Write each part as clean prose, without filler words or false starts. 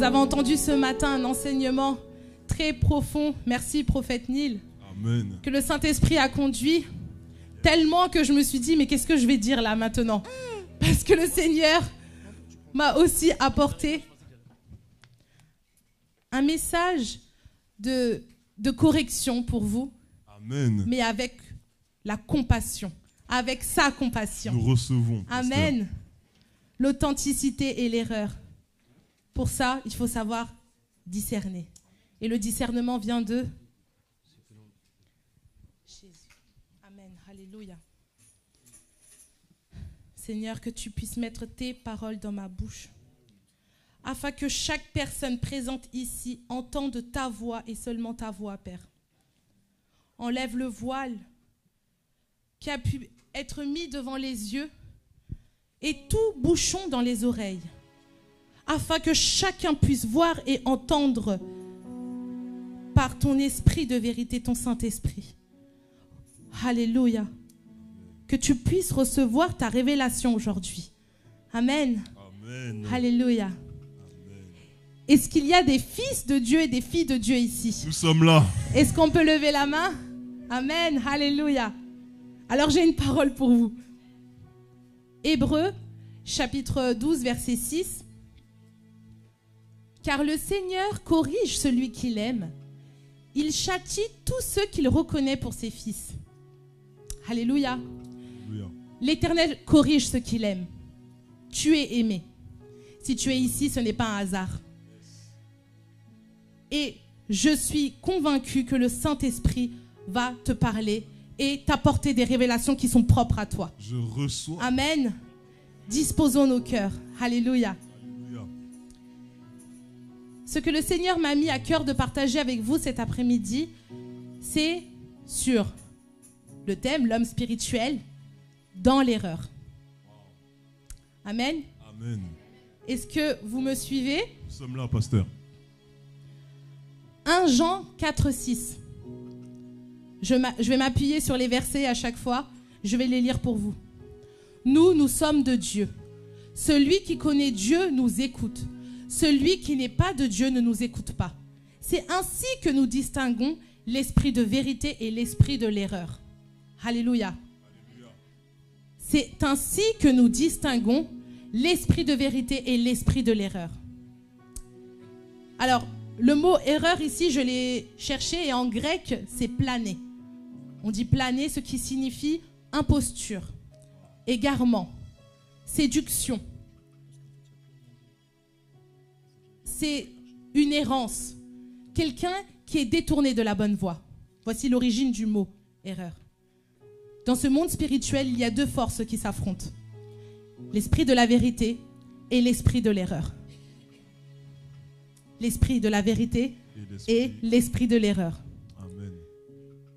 Nous avons entendu ce matin un enseignement très profond. Merci, prophète Neil. Amen. Que le Saint-Esprit a conduit tellement que je me suis dit, mais qu'est-ce que je vais dire là maintenant? Parce que le Seigneur m'a aussi apporté un message de correction pour vous. Amen. Mais avec la compassion, avec sa compassion. Nous recevons. Amen. L'authenticité et l'erreur. Pour ça, il faut savoir discerner. Et le discernement vient de Jésus. Amen. Alléluia. Seigneur, que tu puisses mettre tes paroles dans ma bouche, afin que chaque personne présente ici entende ta voix et seulement ta voix, Père. Enlève le voile qui a pu être mis devant les yeux et tout bouchon dans les oreilles, afin que chacun puisse voir et entendre par ton esprit de vérité, ton Saint-Esprit. Alléluia. Que tu puisses recevoir ta révélation aujourd'hui. Amen. Amen. Alléluia. Amen. Est-ce qu'il y a des fils de Dieu et des filles de Dieu ici? Nous sommes là. Est-ce qu'on peut lever la main? Amen. Alléluia. Alors j'ai une parole pour vous. Hébreux, chapitre 12, verset 6. Car le Seigneur corrige celui qu'il aime. Il châtie tous ceux qu'il reconnaît pour ses fils. Alléluia. Alléluia. L'Éternel corrige ceux qu'il aime. Tu es aimé. Si tu es ici, ce n'est pas un hasard. Et je suis convaincue que le Saint-Esprit va te parler et t'apporter des révélations qui sont propres à toi. Je reçois. Amen. Disposons nos cœurs. Alléluia. Alléluia. Ce que le Seigneur m'a mis à cœur de partager avec vous cet après-midi, c'est sur le thème, l'homme spirituel, dans l'erreur. Amen. Amen. Est-ce que vous me suivez? Nous sommes là, pasteur. 1 Jean 4, 6. Je vais m'appuyer sur les versets à chaque fois. Je vais les lire pour vous. Nous sommes de Dieu. Celui qui connaît Dieu nous écoute. Celui qui n'est pas de Dieu ne nous écoute pas. C'est ainsi que nous distinguons l'esprit de vérité et l'esprit de l'erreur. Alléluia. C'est ainsi que nous distinguons l'esprit de vérité et l'esprit de l'erreur. Alors, le mot erreur ici, je l'ai cherché et en grec, c'est planer. On dit planer, ce qui signifie imposture, égarement, séduction. C'est une errance, quelqu'un qui est détourné de la bonne voie. Voici l'origine du mot erreur. Dans ce monde spirituel, il y a deux forces qui s'affrontent. L'esprit de la vérité et l'esprit de l'erreur. L'esprit de la vérité et l'esprit de l'erreur. Amen.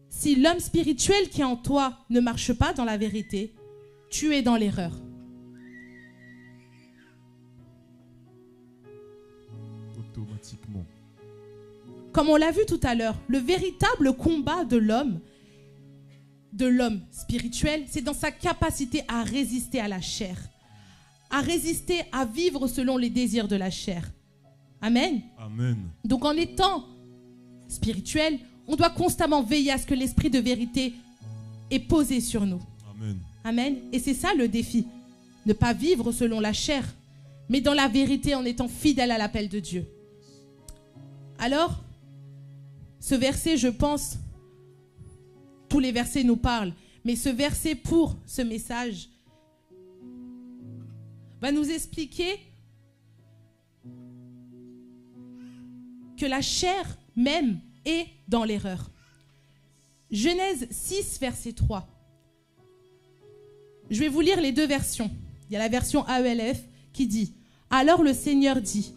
Si l'homme spirituel qui est en toi ne marche pas dans la vérité, tu es dans l'erreur. Automatiquement. Comme on l'a vu tout à l'heure, le véritable combat de l'homme spirituel, c'est dans sa capacité à résister à la chair, à résister à vivre selon les désirs de la chair. Amen. Amen. Donc en étant spirituel, on doit constamment veiller à ce que l'esprit de vérité est posé sur nous. Amen. Amen. Et c'est ça le défi. Ne pas vivre selon la chair, mais dans la vérité en étant fidèle à l'appel de Dieu. Alors, ce verset, je pense, tous les versets nous parlent, mais ce verset pour ce message va nous expliquer que la chair même est dans l'erreur. Genèse 6, verset 3. Je vais vous lire les deux versions. Il y a la version AELF qui dit « Alors le Seigneur dit,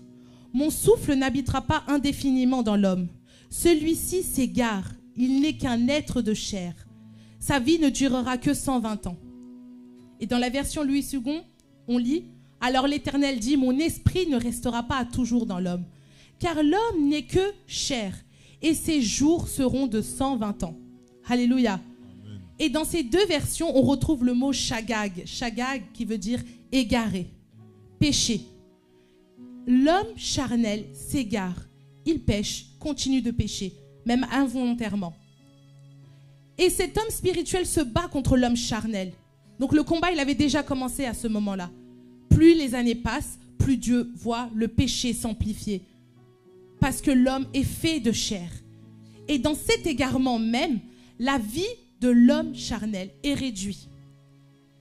mon souffle n'habitera pas indéfiniment dans l'homme. Celui-ci s'égare, il n'est qu'un être de chair. Sa vie ne durera que 120 ans. » Et dans la version Louis II, on lit « Alors l'Éternel dit, mon esprit ne restera pas à toujours dans l'homme, car l'homme n'est que chair, et ses jours seront de 120 ans. » Alléluia. Amen. Et dans ces deux versions, on retrouve le mot shagag. Shagag qui veut dire égaré, péché. l'homme charnel s'égare, il pêche, continue de pécher, même involontairement. Et cet homme spirituel se bat contre l'homme charnel. Donc le combat, il avait déjà commencé à ce moment-là. Plus les années passent, plus Dieu voit le péché s'amplifier. Parce que l'homme est fait de chair. Et dans cet égarement même, la vie de l'homme charnel est réduite.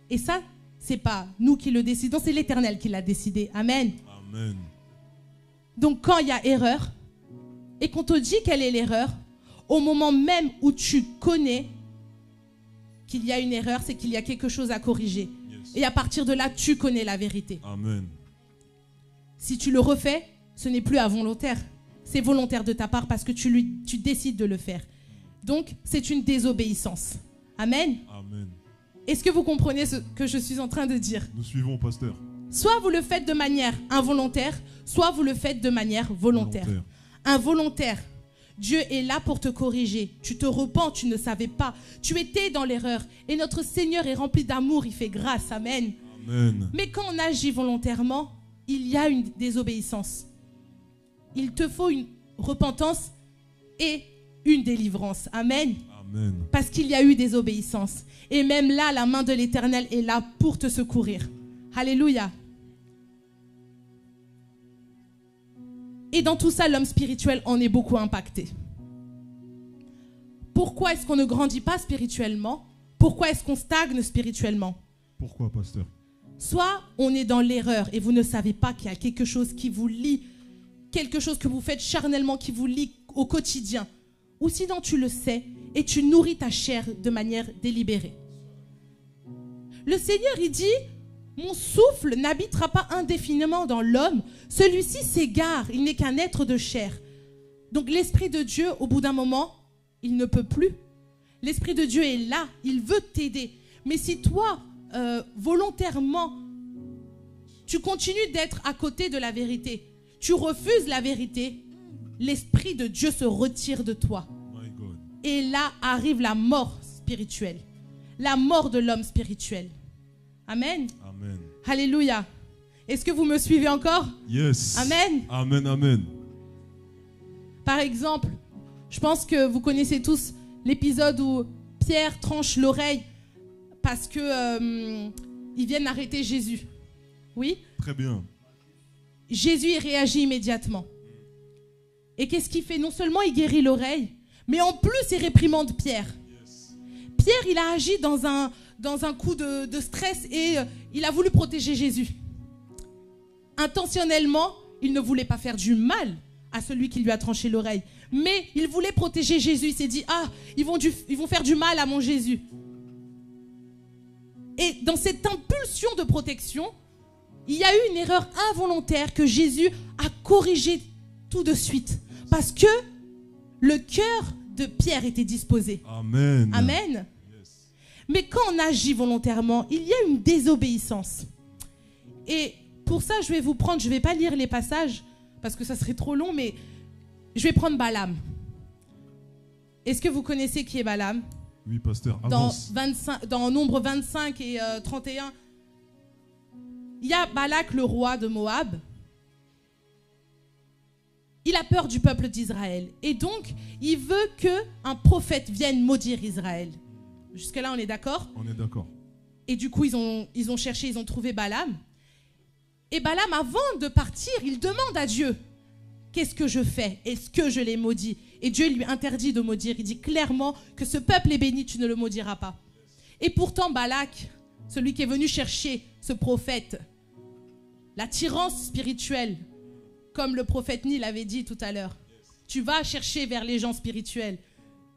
Et ça, c'est pas nous qui le décidons, c'est l'Éternel qui l'a décidé. Amen. Amen. Donc quand il y a erreur, et qu'on te dit quelle est l'erreur, au moment même où tu connais qu'il y a une erreur, c'est qu'il y a quelque chose à corriger. Yes. Et à partir de là, tu connais la vérité. Amen. Si tu le refais, ce n'est plus involontaire. C'est volontaire de ta part parce que tu décides de le faire. Donc, c'est une désobéissance. Amen. Amen. Est-ce que vous comprenez ce que je suis en train de dire? Nous suivons, pasteur. Soit vous le faites de manière involontaire, soit vous le faites de manière volontaire. Involontaire. Dieu est là pour te corriger. Tu te repens, tu ne savais pas. Tu étais dans l'erreur. Et notre Seigneur est rempli d'amour, il fait grâce. Amen. Amen. Mais quand on agit volontairement, il y a une désobéissance. Il te faut une repentance et une délivrance. Amen. Amen. Parce qu'il y a eu désobéissance. Et même là, la main de l'Éternel est là pour te secourir. Alléluia. Et dans tout ça, l'homme spirituel en est beaucoup impacté. Pourquoi est-ce qu'on ne grandit pas spirituellement? Pourquoi est-ce qu'on stagne spirituellement? Pourquoi, pasteur? Soit on est dans l'erreur et vous ne savez pas qu'il y a quelque chose qui vous lie, quelque chose que vous faites charnellement qui vous lie au quotidien. Ou sinon tu le sais et tu nourris ta chair de manière délibérée. Le Seigneur, il dit... Mon souffle n'habitera pas indéfiniment dans l'homme. Celui-ci s'égare, il n'est qu'un être de chair. Donc l'Esprit de Dieu, au bout d'un moment, il ne peut plus. L'Esprit de Dieu est là, il veut t'aider. Mais si toi, volontairement, tu continues d'être à côté de la vérité, tu refuses la vérité, l'Esprit de Dieu se retire de toi. My God. Et là arrive la mort spirituelle, la mort de l'homme spirituel. Amen. Amen. Alléluia. Est-ce que vous me suivez encore? Yes. Amen. Amen, amen. Par exemple, je pense que vous connaissez tous l'épisode où Pierre tranche l'oreille parce que ils viennent arrêter Jésus. Oui? Très bien. Jésus il réagit immédiatement. Et qu'est-ce qu'il fait? Non seulement il guérit l'oreille, mais en plus il réprimande Pierre. Yes. Pierre, il a agi dans un coup de stress et il a voulu protéger Jésus. Intentionnellement, il ne voulait pas faire du mal à celui qui lui a tranché l'oreille. Mais il voulait protéger Jésus. Il s'est dit, ah, ils vont faire du mal à mon Jésus. Et dans cette impulsion de protection, il y a eu une erreur involontaire que Jésus a corrigée tout de suite. Parce que le cœur de Pierre était disposé. Amen. Amen. Yes. Mais quand on agit volontairement, il y a une désobéissance. Et pour ça, je ne vais pas lire les passages, parce que ça serait trop long, mais je vais prendre Balaam. Est-ce que vous connaissez qui est Balaam? Oui, pasteur, Dans, avance. dans Nombre 25 et 31, il y a Balak, le roi de Moab. Il a peur du peuple d'Israël. Et donc, il veut qu'un prophète vienne maudire Israël. Jusque-là, on est d'accord? On est d'accord. Et du coup, ils ont cherché, ils ont trouvé Balaam. Et Balaam, avant de partir, il demande à Dieu, qu'est-ce que je fais? Est-ce que je les maudis? Et Dieu lui interdit de maudire. Il dit clairement que ce peuple est béni, tu ne le maudiras pas. Et pourtant, Balak, celui qui est venu chercher ce prophète, l'attirance spirituelle, comme le prophète Nil avait dit tout à l'heure, tu vas chercher vers les gens spirituels.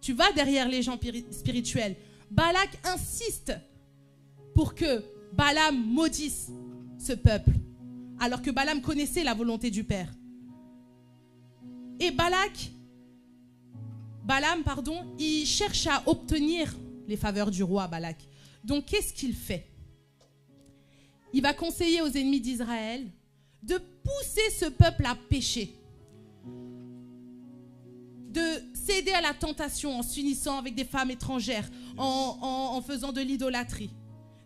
Tu vas derrière les gens spirituels. Balak insiste pour que Balaam maudisse ce peuple, alors que Balaam connaissait la volonté du Père. Et Balaam, il cherche à obtenir les faveurs du roi Balak. Donc, qu'est-ce qu'il fait? Il va conseiller aux ennemis d'Israël de pousser ce peuple à pécher, de céder à la tentation en s'unissant avec des femmes étrangères, en faisant de l'idolâtrie.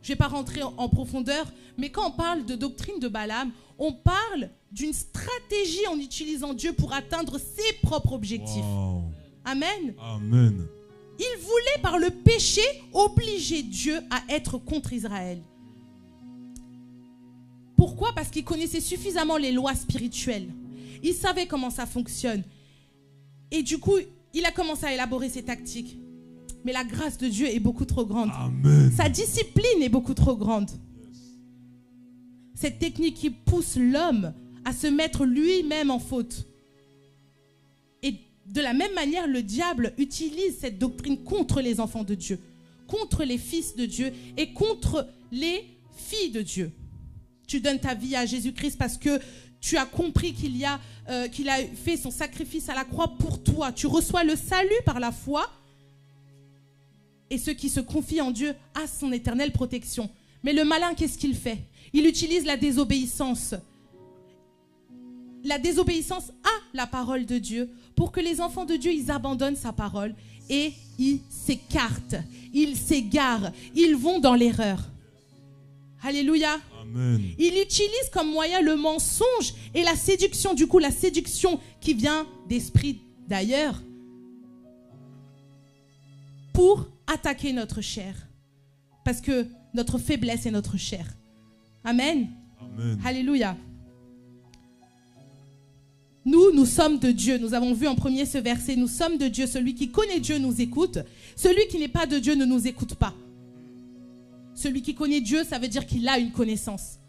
Je ne vais pas rentrer en profondeur, mais quand on parle de doctrine de Balaam, on parle d'une stratégie en utilisant Dieu pour atteindre ses propres objectifs. Wow. Amen. Amen. Il voulait par le péché obliger Dieu à être contre Israël. Pourquoi? Parce qu'il connaissait suffisamment les lois spirituelles. Il savait comment ça fonctionne. Et du coup, il a commencé à élaborer ses tactiques. Mais la grâce de Dieu est beaucoup trop grande. Amen. Sa discipline est beaucoup trop grande. Cette technique qui pousse l'homme à se mettre lui-même en faute. Et de la même manière, le diable utilise cette doctrine contre les enfants de Dieu, contre les fils de Dieu et contre les filles de Dieu. Tu donnes ta vie à Jésus-Christ parce que tu as compris qu'il a fait son sacrifice à la croix pour toi. Tu reçois le salut par la foi. Et ceux qui se confient en Dieu a son éternelle protection. Mais le malin, qu'est-ce qu'il fait? Il utilise la désobéissance. La désobéissance à la parole de Dieu pour que les enfants de Dieu, ils abandonnent sa parole et ils s'écartent, ils s'égarent, ils vont dans l'erreur. Alléluia. Amen. Il utilise comme moyen le mensonge et la séduction. Du coup, la séduction qui vient d'esprit d'ailleurs pour attaquer notre chair. Parce que notre faiblesse est notre chair. Amen. Amen. Alléluia. Nous sommes de Dieu. Nous avons vu en premier ce verset. Nous sommes de Dieu. Celui qui connaît Dieu nous écoute. Celui qui n'est pas de Dieu ne nous écoute pas. Celui qui connaît Dieu, ça veut dire qu'il a une connaissance.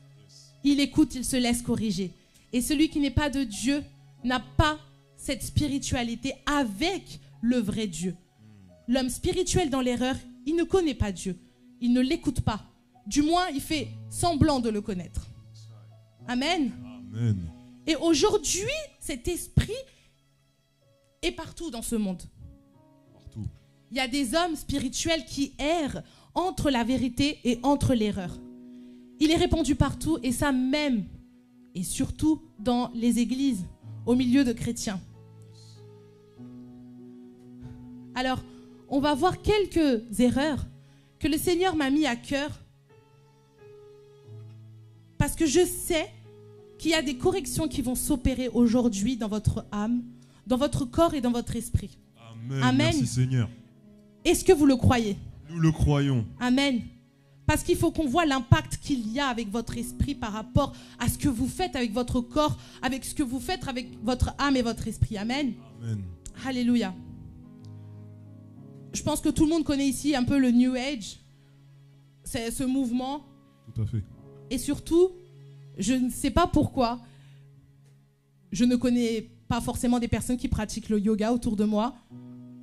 Il écoute, il se laisse corriger. Et celui qui n'est pas de Dieu n'a pas cette spiritualité avec le vrai Dieu. L'homme spirituel dans l'erreur, il ne connaît pas Dieu. Il ne l'écoute pas. Du moins, il fait semblant de le connaître. Amen. Amen. Et aujourd'hui, cet esprit est partout dans ce monde. Partout. Il y a des hommes spirituels qui errent entre la vérité et entre l'erreur. Il est répandu partout, et ça même, et surtout dans les églises, au milieu de chrétiens. Alors, on va voir quelques erreurs que le Seigneur m'a mis à cœur, parce que je sais qu'il y a des corrections qui vont s'opérer aujourd'hui dans votre âme, dans votre corps et dans votre esprit. Amen. Amen. Merci Seigneur. Est-ce que vous le croyez? Nous le croyons. Amen. Parce qu'il faut qu'on voit l'impact qu'il y a avec votre esprit par rapport à ce que vous faites avec votre corps, avec ce que vous faites avec votre âme et votre esprit. Amen. Amen. Alléluia. Je pense que tout le monde connaît ici un peu le New Age. C'est ce mouvement. Tout à fait. Et surtout, je ne sais pas pourquoi, je ne connais pas forcément des personnes qui pratiquent le yoga autour de moi,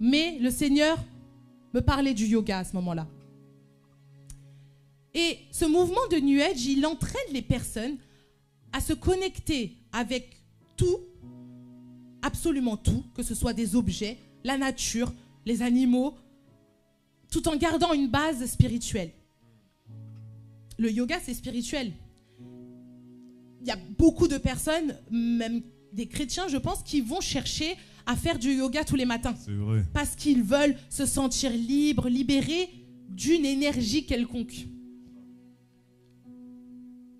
mais le Seigneur me parlait du yoga à ce moment-là. Et ce mouvement de New Age, il entraîne les personnes à se connecter avec tout, absolument tout, que ce soit des objets, la nature, les animaux, tout en gardant une base spirituelle. Le yoga, c'est spirituel. Il y a beaucoup de personnes, même des chrétiens, je pense, qui vont chercher à faire du yoga tous les matins. C'est vrai. Parce qu'ils veulent se sentir libres, libérés d'une énergie quelconque.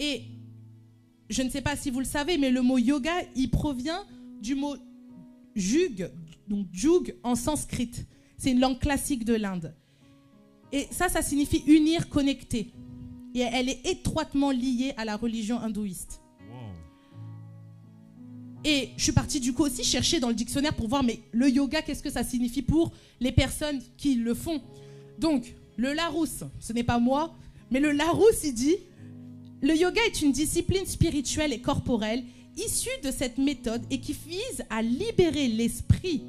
Et je ne sais pas si vous le savez, mais le mot yoga, il provient du mot jug, donc jug en sanskrit. C'est une langue classique de l'Inde. Et ça signifie unir, connecter. Et elle est étroitement liée à la religion hindouiste. Wow. Et je suis partie du coup aussi chercher dans le dictionnaire pour voir, mais le yoga, qu'est-ce que ça signifie pour les personnes qui le font? Donc, le Larousse, ce n'est pas moi, mais le Larousse, il dit, le yoga est une discipline spirituelle et corporelle issue de cette méthode et qui vise à libérer l'esprit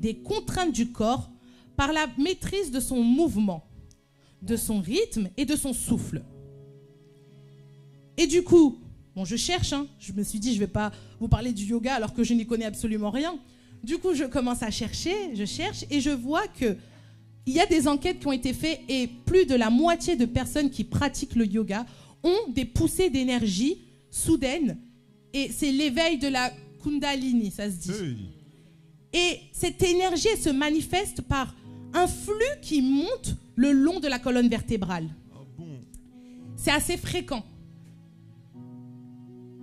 des contraintes du corps par la maîtrise de son mouvement, de son rythme et de son souffle. Et du coup, bon, je cherche, je me suis dit, je ne vais pas vous parler du yoga alors que je n'y connais absolument rien. Du coup, je commence à chercher, je cherche et je vois qu'il y a des enquêtes qui ont été faites et plus de la moitié de personnes qui pratiquent le yoga ont des poussées d'énergie soudaines et c'est l'éveil de la Kundalini, ça se dit. Hey. Et cette énergie elle se manifeste par un flux qui monte le long de la colonne vertébrale. Ah bon? C'est assez fréquent.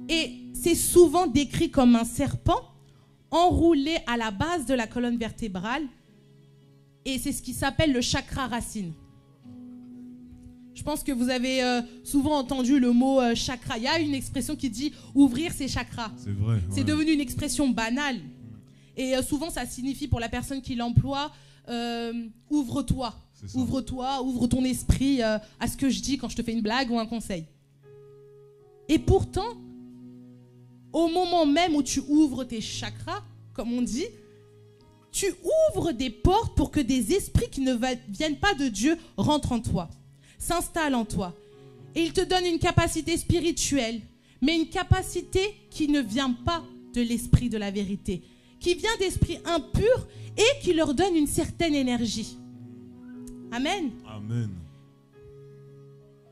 Et c'est souvent décrit comme un serpent enroulé à la base de la colonne vertébrale. Et c'est ce qui s'appelle le chakra racine. Je pense que vous avez souvent entendu le mot chakra. Il y a une expression qui dit ouvrir ses chakras. C'est vrai. C'est ouais. devenu une expression banale. Et souvent, ça signifie pour la personne qui l'emploie, ouvre-toi. Ouvre-toi, ouvre ton esprit à ce que je dis quand je te fais une blague ou un conseil. Et pourtant, au moment même où tu ouvres tes chakras, comme on dit, tu ouvres des portes pour que des esprits qui ne viennent pas de Dieu rentrent en toi, s'installent en toi. Et il te donne une capacité spirituelle, mais une capacité qui ne vient pas de l'esprit de la vérité, qui vient d'esprits impurs et qui leur donne une certaine énergie. Amen. Amen.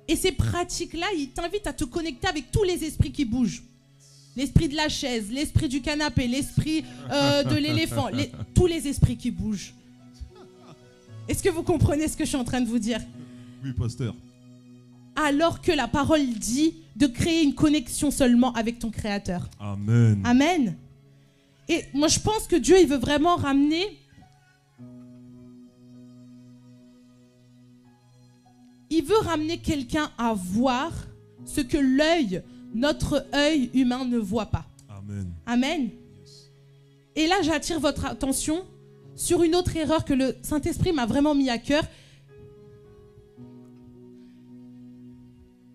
Et ces pratiques-là, ils t'invitent à te connecter avec tous les esprits qui bougent. L'esprit de la chaise, l'esprit du canapé, l'esprit de l'éléphant, tous les esprits qui bougent. Est-ce que vous comprenez ce que je suis en train de vous dire? Oui, pasteur. Alors que la parole dit de créer une connexion seulement avec ton Créateur. Amen. Amen. Et moi, je pense que Dieu, il veut vraiment ramener... Il veut ramener quelqu'un à voir ce que notre œil humain ne voit pas. Amen. Amen. Yes. Et là, j'attire votre attention sur une autre erreur que le Saint-Esprit m'a vraiment mis à cœur.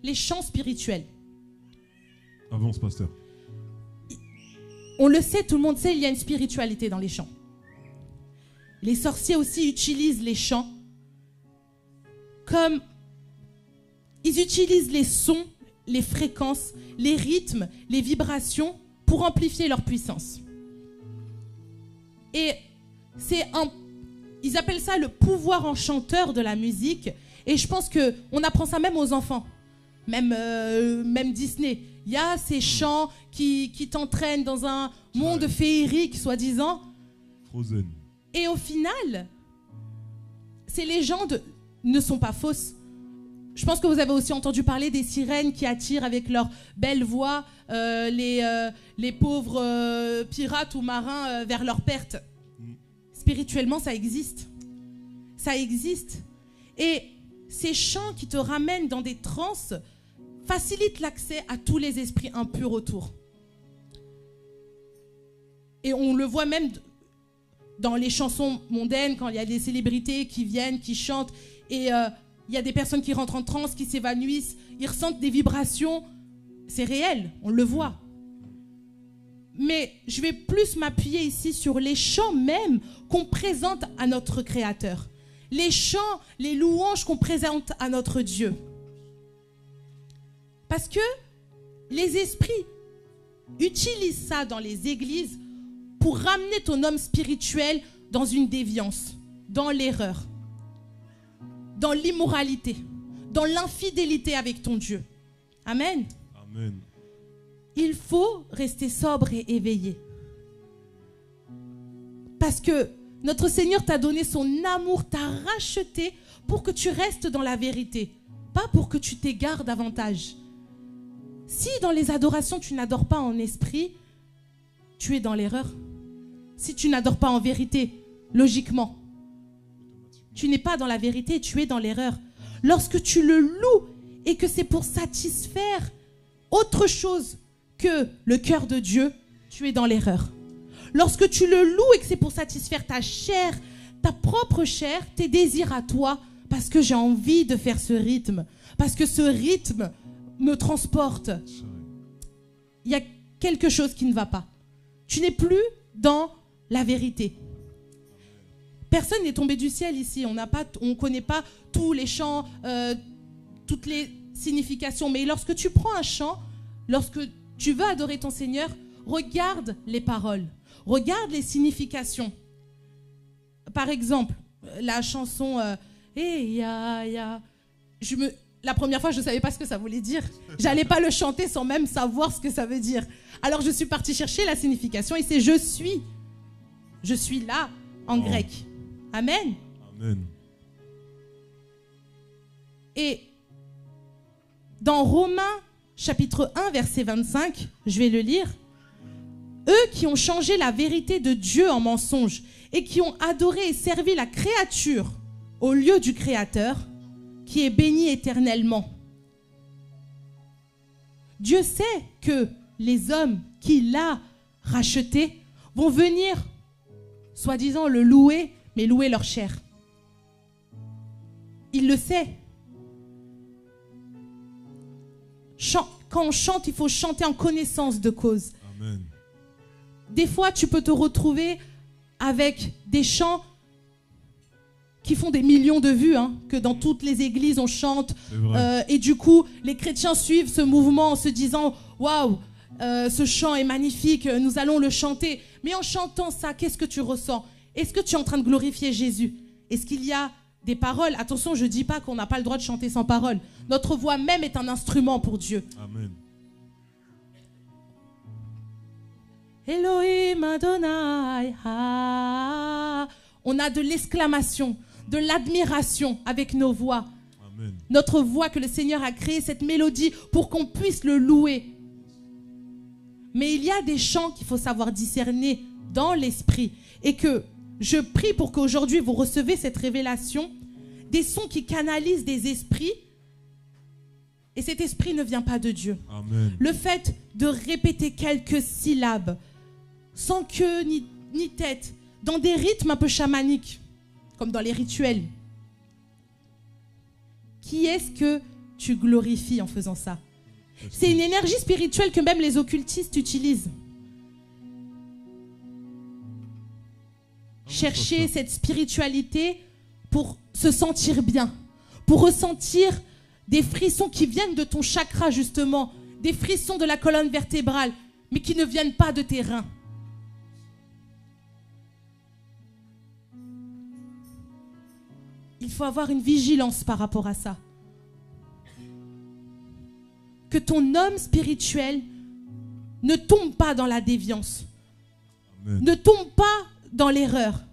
Les chants spirituels. Avance, pasteur. On le sait, tout le monde sait, il y a une spiritualité dans les chants. Les sorciers aussi utilisent les chants comme... Ils utilisent les sons, les fréquences, les rythmes, les vibrations pour amplifier leur puissance. Et ils appellent ça le pouvoir enchanteur de la musique. Et je pense qu'on apprend ça même aux enfants. Même Disney. Il y a ces chants qui t'entraînent dans un monde féerique, soi-disant. Frozen. Et au final, ces légendes ne sont pas fausses. Je pense que vous avez aussi entendu parler des sirènes qui attirent avec leur belle voix les pauvres pirates ou marins vers leur perte. Spirituellement, ça existe. Ça existe. Et ces chants qui te ramènent dans des transes facilitent l'accès à tous les esprits impurs autour. Et on le voit même dans les chansons mondaines, quand il y a des célébrités qui viennent, qui chantent, et il y a des personnes qui rentrent en transe, qui s'évanouissent, ils ressentent des vibrations. C'est réel, on le voit. Mais je vais plus m'appuyer ici sur les chants même qu'on présente à notre Créateur. Les chants, les louanges qu'on présente à notre Dieu. Parce que les esprits utilisent ça dans les églises pour ramener ton homme spirituel dans une déviance, dans l'erreur, dans l'immoralité, dans l'infidélité avec ton Dieu. Amen. Amen. Il faut rester sobre et éveillé. Parce que notre Seigneur t'a donné son amour, t'a racheté pour que tu restes dans la vérité, pas pour que tu t'égares davantage. Si dans les adorations tu n'adores pas en esprit, tu es dans l'erreur. Si tu n'adores pas en vérité, logiquement, tu n'es pas dans la vérité, tu es dans l'erreur. Lorsque tu le loues et que c'est pour satisfaire autre chose que le cœur de Dieu, tu es dans l'erreur. Lorsque tu le loues et que c'est pour satisfaire ta chair, ta propre chair, tes désirs à toi, parce que j'ai envie de faire ce rythme, parce que ce rythme me transporte, il y a quelque chose qui ne va pas. Tu n'es plus dans la vérité. Personne n'est tombé du ciel ici. On ne connaît pas tous les chants, toutes les significations. Mais lorsque tu prends un chant, lorsque tu veux adorer ton Seigneur, regarde les paroles, regarde les significations. Par exemple, la chanson Hey ya ya. La première fois, je ne savais pas ce que ça voulait dire. J'allais pas le chanter sans même savoir ce que ça veut dire. Alors je suis partie chercher la signification et c'est je suis. Je suis là en grec. Amen. Amen. Et Dans Romains chapitre 1, verset 25, je vais le lire. Eux qui ont changé la vérité de Dieu en mensonge et qui ont adoré et servi la créature au lieu du Créateur, qui est béni éternellement. Dieu sait que les hommes qu'il a rachetés vont venir, soi-disant, le louer, mais louer leur chair. Il le sait. Quand on chante, il faut chanter en connaissance de cause. Amen. Des fois, tu peux te retrouver avec des chants qui font des millions de vues, hein, que dans toutes les églises on chante. Et du coup, les chrétiens suivent ce mouvement en se disant « Waouh, ce chant est magnifique, nous allons le chanter. » Mais en chantant ça, qu'est-ce que tu ressens? Est-ce que tu es en train de glorifier Jésus? Est-ce qu'il y a des paroles? Attention, je ne dis pas qu'on n'a pas le droit de chanter sans paroles. Notre voix même est un instrument pour Dieu. Amen. Elohim Adonai, ah. On a de l'exclamation, de l'admiration avec nos voix. Amen. Notre voix que le Seigneur a créée, cette mélodie, pour qu'on puisse le louer. Mais il y a des chants qu'il faut savoir discerner dans l'esprit. Et que je prie pour qu'aujourd'hui vous recevez cette révélation, des sons qui canalisent des esprits. Et cet esprit ne vient pas de Dieu. Amen. Le fait de répéter quelques syllabes, sans queue ni tête, dans des rythmes un peu chamaniques, comme dans les rituels. Qui est-ce que tu glorifies en faisant ça? C'est une énergie spirituelle que même les occultistes utilisent. Chercher cette spiritualité pour se sentir bien, pour ressentir des frissons qui viennent de ton chakra justement, des frissons de la colonne vertébrale, mais qui ne viennent pas de tes reins. Il faut avoir une vigilance par rapport à ça. Que ton homme spirituel ne tombe pas dans la déviance. Amen. Ne tombe pas dans l'erreur.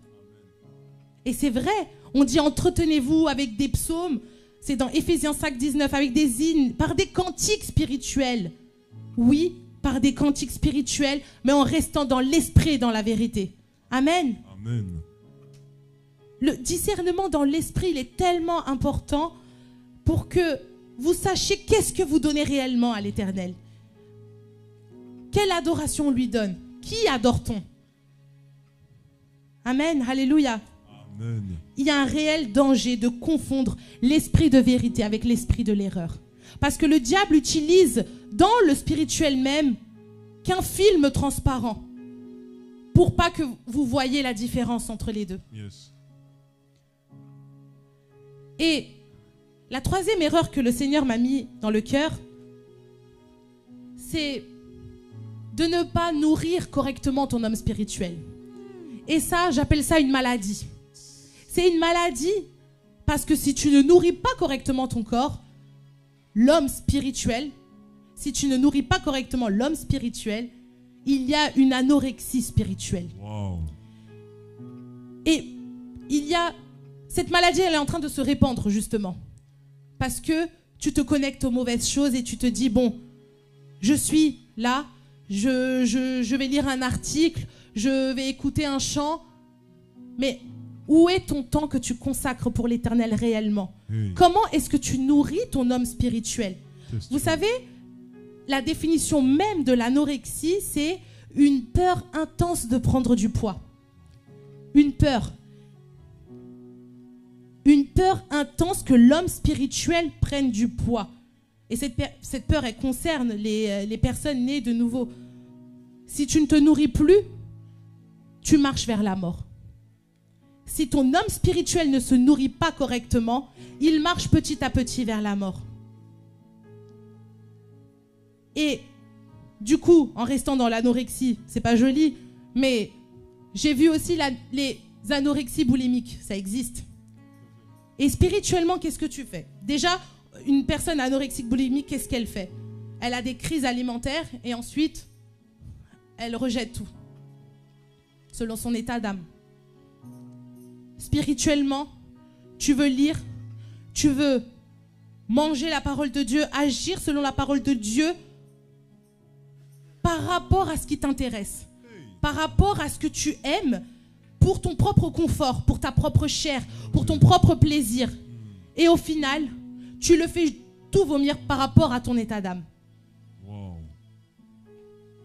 Et c'est vrai, on dit entretenez-vous avec des psaumes, c'est dans Éphésiens 5, 19, avec des hymnes, par des cantiques spirituels. Oui, par des cantiques spirituels, mais en restant dans l'esprit et dans la vérité. Amen. Amen. Le discernement dans l'esprit, il est tellement important pour que vous sachiez qu'est-ce que vous donnez réellement à l'Éternel. Quelle adoration on lui donne? Qui adore-t-on? Amen, alléluia. Amen. Il y a un réel danger de confondre l'esprit de vérité avec l'esprit de l'erreur. Parce que le diable utilise dans le spirituel même qu'un film transparent pour pas que vous voyez la différence entre les deux. Yes. Et la troisième erreur que le Seigneur m'a mis dans le cœur, c'est de ne pas nourrir correctement ton homme spirituel. Et ça, j'appelle ça une maladie. C'est une maladie parce que si tu ne nourris pas correctement ton corps, l'homme spirituel, si tu ne nourris pas correctement l'homme spirituel, il y a une anorexie spirituelle. Wow. Et il y a... Cette maladie, elle est en train de se répandre, justement. Parce que tu te connectes aux mauvaises choses et tu te dis, bon, je suis là, je vais lire un article, je vais écouter un chant, mais où est ton temps que tu consacres pour l'Éternel réellement? Hey. Comment est-ce que tu nourris ton homme spirituel? Vous savez, la définition même de l'anorexie, c'est une peur intense de prendre du poids. Une peur. Une peur intense que l'homme spirituel prenne du poids. Et cette peur, elle concerne les personnes nées de nouveau. Si tu ne te nourris plus, tu marches vers la mort. Si ton homme spirituel ne se nourrit pas correctement, il marche petit à petit vers la mort. Et du coup, en restant dans l'anorexie, c'est pas joli, mais j'ai vu aussi les anorexies boulimiques, ça existe. Et spirituellement, qu'est-ce que tu fais? Déjà, une personne anorexique boulimique, qu'est-ce qu'elle fait? Elle a des crises alimentaires et ensuite, elle rejette tout, selon son état d'âme. Spirituellement, tu veux lire, tu veux manger la parole de Dieu, agir selon la parole de Dieu par rapport à ce qui t'intéresse, par rapport à ce que tu aimes pour ton propre confort, pour ta propre chair, pour ton propre plaisir. Et au final, tu le fais tout vomir par rapport à ton état d'âme. Wow.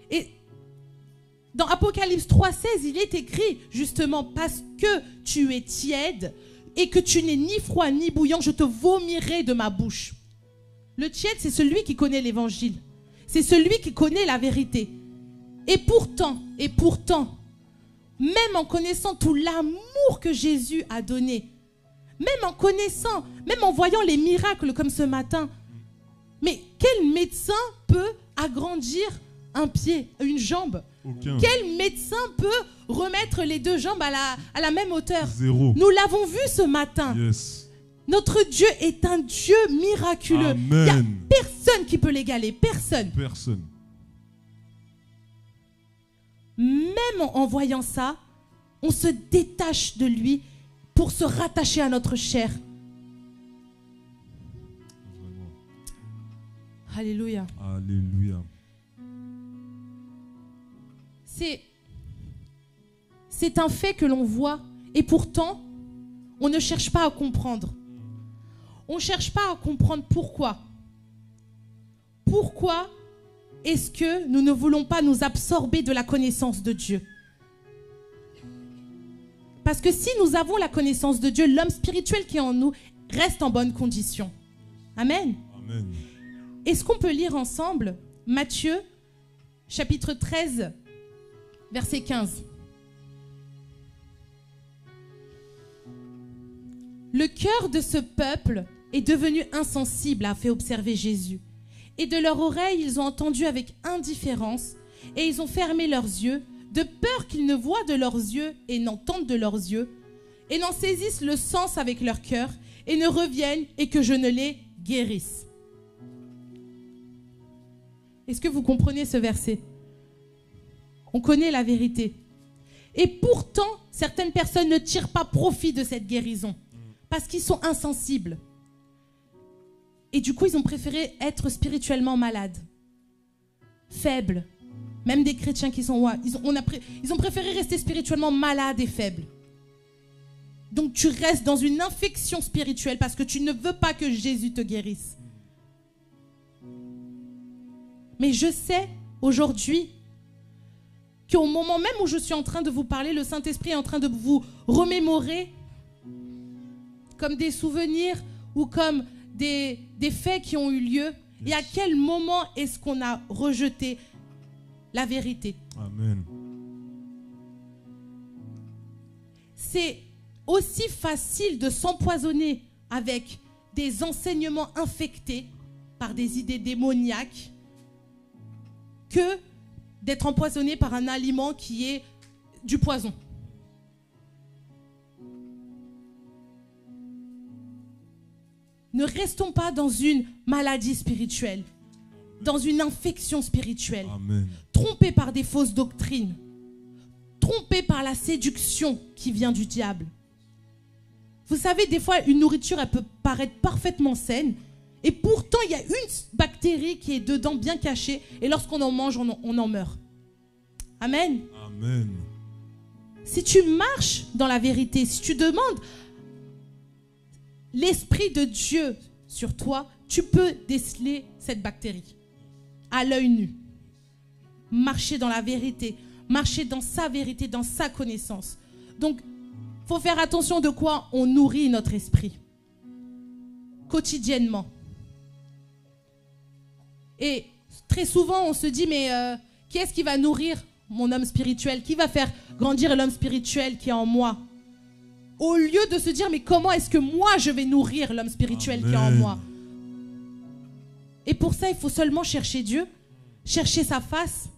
Et dans Apocalypse 3,16, il est écrit justement, parce que tu es tiède et que tu n'es ni froid ni bouillant, je te vomirai de ma bouche. Le tiède, c'est celui qui connaît l'évangile. C'est celui qui connaît la vérité. Et pourtant, même en connaissant tout l'amour que Jésus a donné, même en connaissant, même en voyant les miracles comme ce matin, mais quel médecin peut agrandir un pied, une jambe? Aucun. Quel médecin peut remettre les deux jambes à la même hauteur? Zéro. Nous l'avons vu ce matin. Yes. Notre Dieu est un Dieu miraculeux. Amen. Il n'y a personne qui peut l'égaler. Personne. Personne. Même en voyant ça, on se détache de lui pour se rattacher à notre chair. Vraiment. Alléluia. Alléluia. C'est un fait que l'on voit et pourtant, on ne cherche pas à comprendre. On ne cherche pas à comprendre pourquoi. Pourquoi est-ce que nous ne voulons pas nous absorber de la connaissance de Dieu? Parce que si nous avons la connaissance de Dieu, l'homme spirituel qui est en nous reste en bonne condition. Amen. Amen. Est-ce qu'on peut lire ensemble Matthieu, chapitre 13, verset 15. Le cœur de ce peuple est devenu insensible, a fait observer Jésus. Et de leur oreille, ils ont entendu avec indifférence, et ils ont fermé leurs yeux, de peur qu'ils ne voient de leurs yeux et n'entendent de leurs yeux, et n'en saisissent le sens avec leur cœur, et ne reviennent, et que je ne les guérisse. Est-ce que vous comprenez ce verset? On connaît la vérité. Et pourtant, certaines personnes ne tirent pas profit de cette guérison, parce qu'ils sont insensibles. Et du coup, ils ont préféré être spirituellement malades, faibles. Même des chrétiens qui sont... Ils ont préféré rester spirituellement malades et faibles. Donc tu restes dans une infection spirituelle parce que tu ne veux pas que Jésus te guérisse. Mais je sais aujourd'hui qu'au moment même où je suis en train de vous parler, le Saint-Esprit est en train de vous remémorer comme des souvenirs ou comme des faits qui ont eu lieu. Et à quel moment est-ce qu'on a rejeté la vérité? Amen. C'est aussi facile de s'empoisonner avec des enseignements infectés par des idées démoniaques que d'être empoisonné par un aliment qui est du poison. Ne restons pas dans une maladie spirituelle, dans une infection spirituelle, Amen. trompés par des fausses doctrines, trompés par la séduction qui vient du diable. Vous savez, des fois, une nourriture, elle peut paraître parfaitement saine, et pourtant, il y a une bactérie qui est dedans, bien cachée, et lorsqu'on en mange, on en meurt. Amen. Amen. Si tu marches dans la vérité, si tu demandes l'Esprit de Dieu sur toi, tu peux déceler cette bactérie à l'œil nu. Marcher dans la vérité, marcher dans sa vérité, dans sa connaissance. Donc, il faut faire attention de quoi on nourrit notre esprit quotidiennement. Et très souvent, on se dit, mais qui est-ce qui va nourrir mon homme spirituel? Qui va faire grandir l'homme spirituel qui est en moi? Au lieu de se dire, mais comment est-ce que moi, je vais nourrir l'homme spirituel qui est en moi? Et pour ça, il faut seulement chercher Dieu, chercher sa face.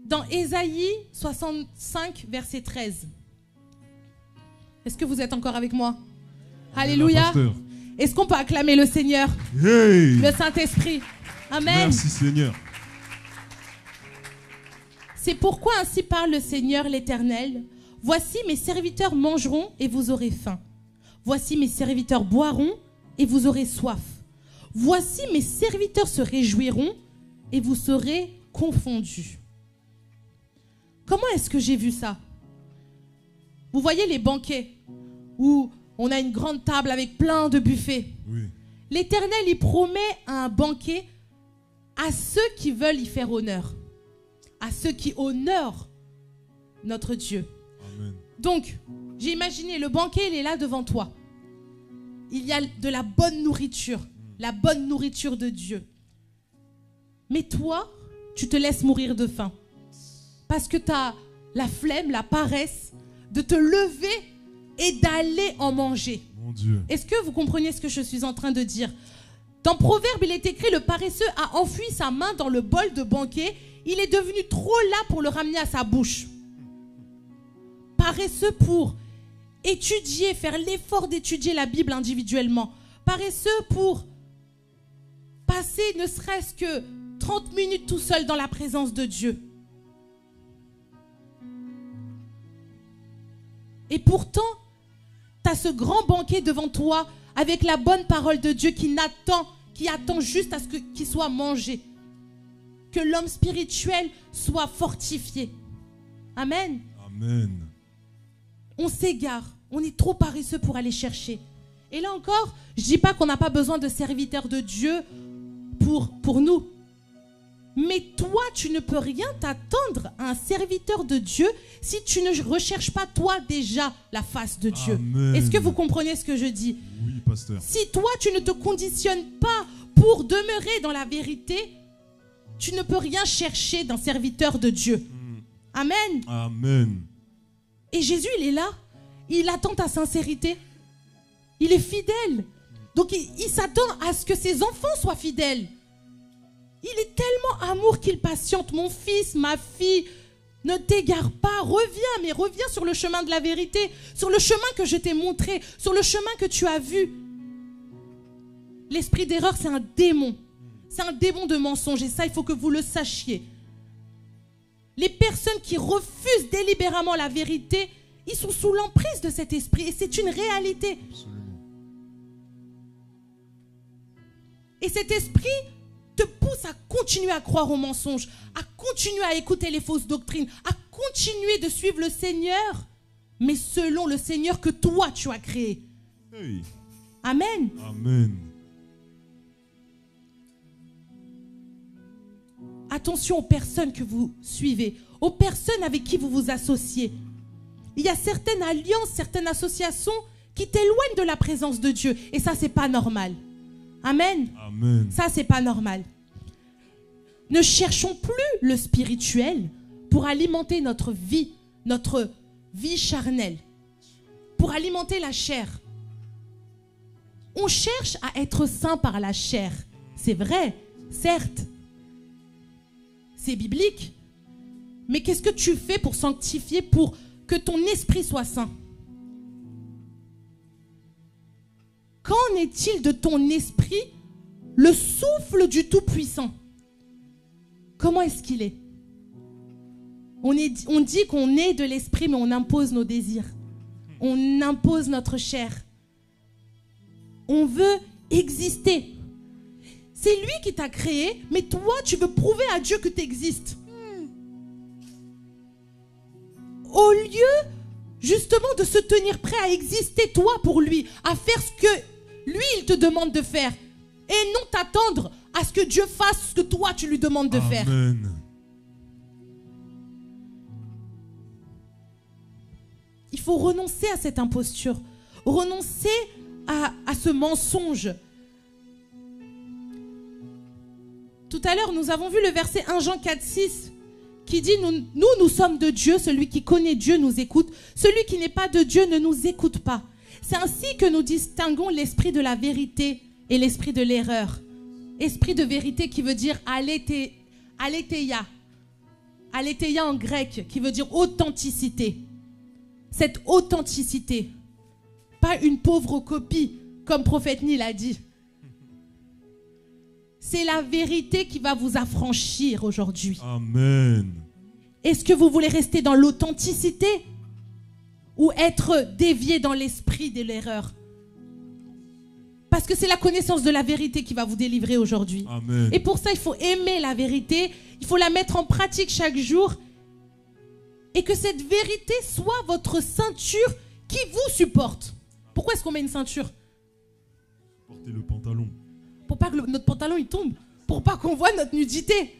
Dans Ésaïe 65, verset 13. Est-ce que vous êtes encore avec moi? Alléluia. Est-ce qu'on peut acclamer le Seigneur? Hey. Le Saint-Esprit. Amen. Merci Seigneur. C'est pourquoi ainsi parle le Seigneur l'Éternel. Voici mes serviteurs mangeront et vous aurez faim. Voici mes serviteurs boiront et vous aurez soif. Voici mes serviteurs se réjouiront et vous serez confondus. Comment est-ce que j'ai vu ça? Vous voyez les banquets où on a une grande table avec plein de buffets. Oui. L'Éternel, il promet un banquet à ceux qui veulent y faire honneur, à ceux qui honorent notre Dieu. Amen. Donc, j'ai imaginé, le banquet, il est là devant toi. Il y a de la bonne nourriture de Dieu. Mais toi, tu te laisses mourir de faim. Parce que tu as la flemme, la paresse de te lever et d'aller en manger. Mon Dieu. Est-ce que vous comprenez ce que je suis en train de dire? Dans Proverbe, il est écrit, le paresseux a enfui sa main dans le bol de banquet. Il est devenu trop las pour le ramener à sa bouche. Paresseux pour étudier, faire l'effort d'étudier la Bible individuellement. Paresseux pour passer ne serait-ce que 30 minutes tout seul dans la présence de Dieu. Et pourtant, tu as ce grand banquet devant toi avec la bonne parole de Dieu qui attend juste à ce qu'il soit mangé. Que l'homme spirituel soit fortifié. Amen. Amen. On s'égare. On est trop paresseux pour aller chercher. Et là encore, je ne dis pas qu'on n'a pas besoin de serviteurs de Dieu pour nous. Mais toi, tu ne peux rien t'attendre à un serviteur de Dieu si tu ne recherches pas toi déjà la face de Dieu. Amen. Est-ce que vous comprenez ce que je dis? Oui, pasteur. Si toi, tu ne te conditionnes pas pour demeurer dans la vérité, tu ne peux rien chercher d'un serviteur de Dieu. Amen. Amen. Et Jésus, il est là. Il attend ta sincérité. Il est fidèle. Donc, il s'attend à ce que ses enfants soient fidèles. Il est tellement amour qu'il patiente. Mon fils, ma fille, ne t'égare pas. Reviens, mais reviens sur le chemin de la vérité, sur le chemin que je t'ai montré, sur le chemin que tu as vu. L'esprit d'erreur, c'est un démon. C'est un démon de mensonge. Et ça, il faut que vous le sachiez. Les personnes qui refusent délibérément la vérité, ils sont sous l'emprise de cet esprit. Et c'est une réalité. Absolument. Et cet esprit te pousse à continuer à croire aux mensonges, à continuer à écouter les fausses doctrines, à continuer de suivre le Seigneur, mais selon le Seigneur que toi tu as créé. Hey. Amen. Amen. Attention aux personnes que vous suivez, aux personnes avec qui vous vous associez. Il y a certaines alliances, certaines associations qui t'éloignent de la présence de Dieu. Et ça, c'est pas normal. Amen. Amen. Ça, c'est pas normal. Ne cherchons plus le spirituel pour alimenter notre vie charnelle, pour alimenter la chair. On cherche à être saint par la chair. C'est vrai, certes. C'est biblique. Mais qu'est-ce que tu fais pour sanctifier, pour que ton esprit soit saint? Qu'en est-il de ton esprit, le souffle du Tout-Puissant? Comment est-ce qu'il est? On dit qu'on est de l'esprit, mais on impose nos désirs. On impose notre chair. On veut exister. C'est lui qui t'a créé, mais toi, tu veux prouver à Dieu que tu existes. Au lieu, justement, de se tenir prêt à exister, toi, pour lui, à faire ce que lui, il te demande de faire. Et non t'attendre à ce que Dieu fasse ce que toi, tu lui demandes de faire. Amen. Il faut renoncer à cette imposture. Renoncer à ce mensonge. Tout à l'heure, nous avons vu le verset 1 Jean 4, 6 qui dit nous sommes de Dieu. Celui qui connaît Dieu nous écoute. Celui qui n'est pas de Dieu ne nous écoute pas. C'est ainsi que nous distinguons l'esprit de la vérité et l'esprit de l'erreur. Esprit de vérité qui veut dire aletheia. Aletheia en grec qui veut dire authenticité. Cette authenticité. Pas une pauvre copie comme prophète Nil a dit. C'est la vérité qui va vous affranchir aujourd'hui. Amen. Est-ce que vous voulez rester dans l'authenticité ou être dévié dans l'esprit de l'erreur? Parce que c'est la connaissance de la vérité qui va vous délivrer aujourd'hui. Amen. Et pour ça, il faut aimer la vérité. Il faut la mettre en pratique chaque jour. Et que cette vérité soit votre ceinture qui vous supporte. Pourquoi est-ce qu'on met une ceinture? Portez le pantalon. Pour pas que notre pantalon il tombe. Pour pas qu'on voit notre nudité.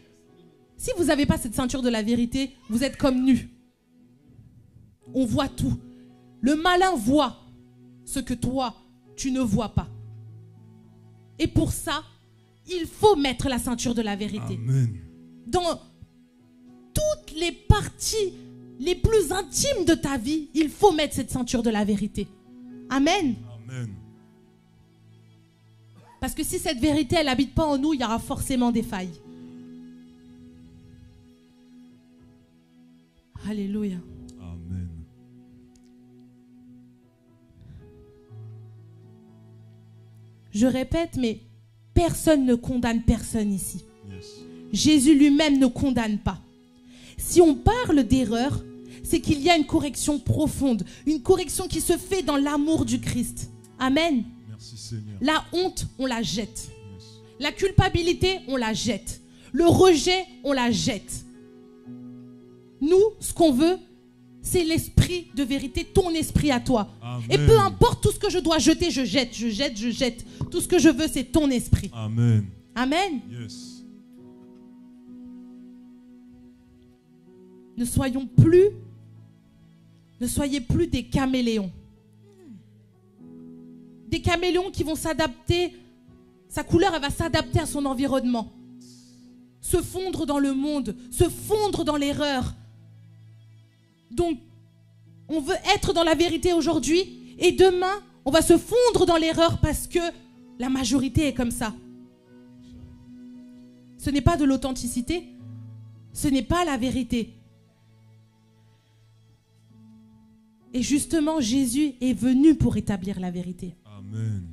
Si vous n'avez pas cette ceinture de la vérité, vous êtes comme nu. On voit tout. Le malin voit ce que toi, tu ne vois pas. Et pour ça, il faut mettre la ceinture de la vérité. Amen. Dans toutes les parties les plus intimes de ta vie, il faut mettre cette ceinture de la vérité. Amen. Amen. Parce que si cette vérité, elle n'habite pas en nous, il y aura forcément des failles. Alléluia. Amen. Je répète, mais personne ne condamne personne ici. Yes. Jésus lui-même ne condamne pas. Si on parle d'erreur, c'est qu'il y a une correction profonde, une correction qui se fait dans l'amour du Christ. Amen. Merci Seigneur. La honte, on la jette. Yes. La culpabilité, on la jette. Le rejet, on la jette. Nous, ce qu'on veut, c'est l'esprit de vérité, ton esprit à toi. Amen. Et peu importe tout ce que je dois jeter, je jette, je jette, je jette. Tout ce que je veux, c'est ton esprit. Amen. Amen. Yes. Ne soyez plus des caméléons. Des caméléons qui vont s'adapter, sa couleur elle va s'adapter à son environnement. Se fondre dans le monde, se fondre dans l'erreur. Donc, on veut être dans la vérité aujourd'hui et demain, on va se fondre dans l'erreur parce que la majorité est comme ça. Ce n'est pas de l'authenticité, ce n'est pas la vérité. Et justement, Jésus est venu pour établir la vérité. Amen.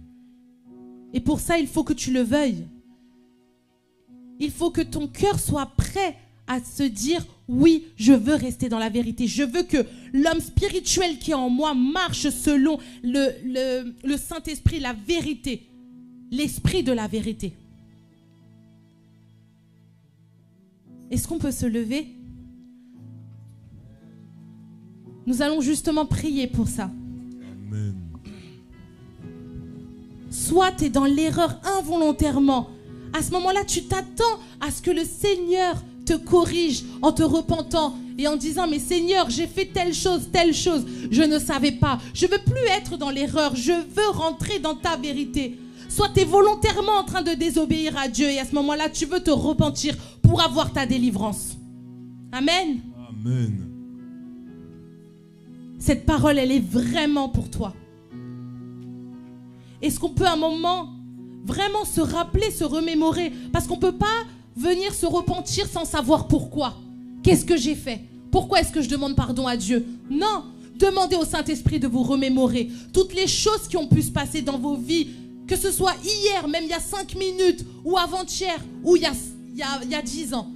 Et pour ça, il faut que tu le veuilles. Il faut que ton cœur soit prêt à se dire, oui, je veux rester dans la vérité. Je veux que l'homme spirituel qui est en moi marche selon le Saint-Esprit, la vérité, l'esprit de la vérité. Est-ce qu'on peut se lever? Nous allons justement prier pour ça. Amen. Soit tu es dans l'erreur involontairement. À ce moment-là, tu t'attends à ce que le Seigneur te corrige en te repentant et en disant, mais Seigneur, j'ai fait telle chose, je ne savais pas. Je ne veux plus être dans l'erreur, je veux rentrer dans ta vérité. Soit tu es volontairement en train de désobéir à Dieu et à ce moment-là, tu veux te repentir pour avoir ta délivrance. Amen. Amen. Cette parole, elle est vraiment pour toi. Est-ce qu'on peut un moment vraiment se rappeler, se remémorer? Parce qu'on ne peut pas venir se repentir sans savoir pourquoi. Qu'est-ce que j'ai fait? Pourquoi est-ce que je demande pardon à Dieu? Non, demandez au Saint-Esprit de vous remémorer toutes les choses qui ont pu se passer dans vos vies, que ce soit hier, même il y a 5 minutes, ou avant-hier, ou il y a 10 ans.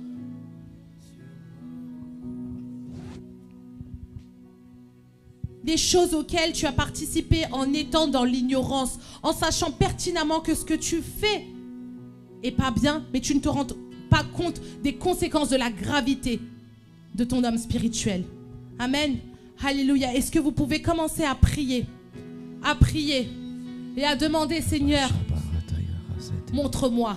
Des choses auxquelles tu as participé en étant dans l'ignorance, en sachant pertinemment que ce que tu fais est pas bien, mais tu ne te rends pas compte des conséquences de la gravité de ton homme spirituel. Amen. Alléluia. Est-ce que vous pouvez commencer à prier et à demander, Seigneur, montre-moi.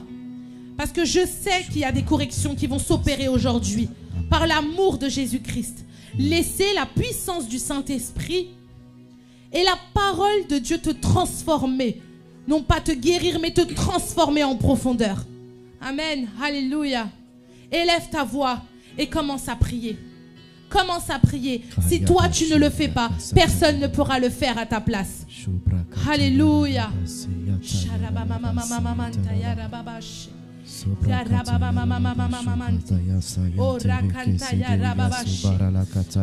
Parce que je sais qu'il y a des corrections qui vont s'opérer aujourd'hui par l'amour de Jésus-Christ. Laissez la puissance du Saint-Esprit et la parole de Dieu te transformer. Non pas te guérir, mais te transformer en profondeur. Amen. Alléluia. Élève ta voix et commence à prier. Commence à prier. Si toi tu ne le fais pas, personne ne pourra le faire à ta place. Alléluia.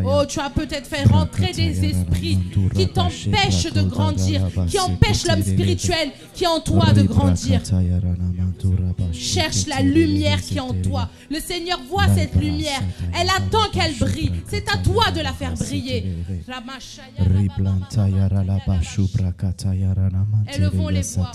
Oh, tu as peut-être fait rentrer des esprits qui t'empêchent de grandir, qui empêchent l'homme spirituel qui est en toi de grandir. Cherche la lumière qui est en toi. Le Seigneur voit cette lumière. Elle attend qu'elle brille. C'est à toi de la faire briller. Élevons les voix.